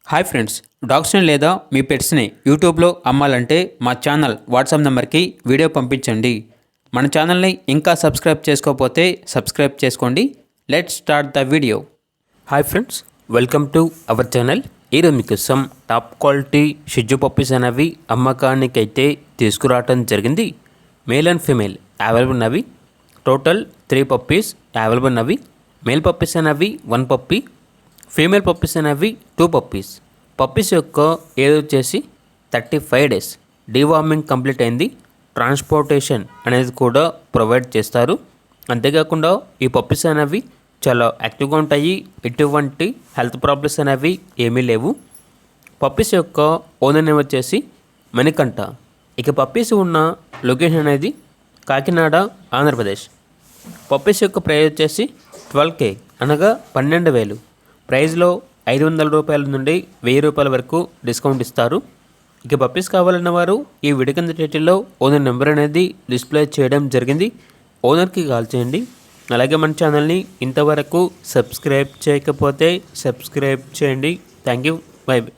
Hi friends, డాగ్స్ని లేదా మీ పెట్స్ని యూట్యూబ్లో అమ్మాలంటే మా ఛానల్ వాట్సాప్ నెంబర్కి వీడియో పంపించండి. మన ఛానల్ని ఇంకా సబ్స్క్రైబ్ చేసుకోకపోతే సబ్స్క్రైబ్ చేసుకోండి. Let's start the video. Hi friends, welcome to our channel. ఈరోజు మీకోసం టాప్ క్వాలిటీ షిట్జు పప్పీస్ అనేవి అమ్మకానికి అయితే తీసుకురావడం జరిగింది. మేల్ అండ్ ఫీమేల్ అవైలబుల్ ఉన్నవి. టోటల్ 3 పప్పీస్ అవైలబుల్ ఉన్నవి. మేల్ పప్పీస్ అనేవి 1 పప్పీ, ఫీమేల్ పప్పీస్ అనేవి 2 పప్పీస్. పప్పీస్ యొక్క ఏజ్ వచ్చేసి 35 డేస్. డీవార్మింగ్ కంప్లీట్ అయింది. ట్రాన్స్పోర్టేషన్ అనేది కూడా ప్రొవైడ్ చేస్తారు. అంతేకాకుండా ఈ పప్పీస్ అనేవి చాలా యాక్టివ్గా ఉంటాయి. ఎటువంటి హెల్త్ ప్రాబ్లమ్స్ అనేవి ఏమీ లేవు. పప్పీస్ యొక్క ఓనర్ నేమ్ వచ్చేసి మణికంఠ. ఇక పప్పీస్ ఉన్న లొకేషన్ అనేది కాకినాడ, ఆంధ్రప్రదేశ్. పప్పీస్ యొక్క ప్రైస్ వచ్చేసి 12K అనగా 12,000. ప్రైస్లో 500 రూపాయల నుండి 1000 రూపాయల వరకు డిస్కౌంట్ ఇస్తారు. ఇక పప్పీస్ కావాలన్న వారు ఈ వీడియో కింద టైటిల్లో ఓనర్ నెంబర్ అనేది డిస్ప్లే చేయడం జరిగింది. ఓనర్కి కాల్ చేయండి. అలాగే మన ఛానల్ని ఇంతవరకు సబ్స్క్రైబ్ చేయకపోతే సబ్స్క్రైబ్ చేయండి. Thank you. By by.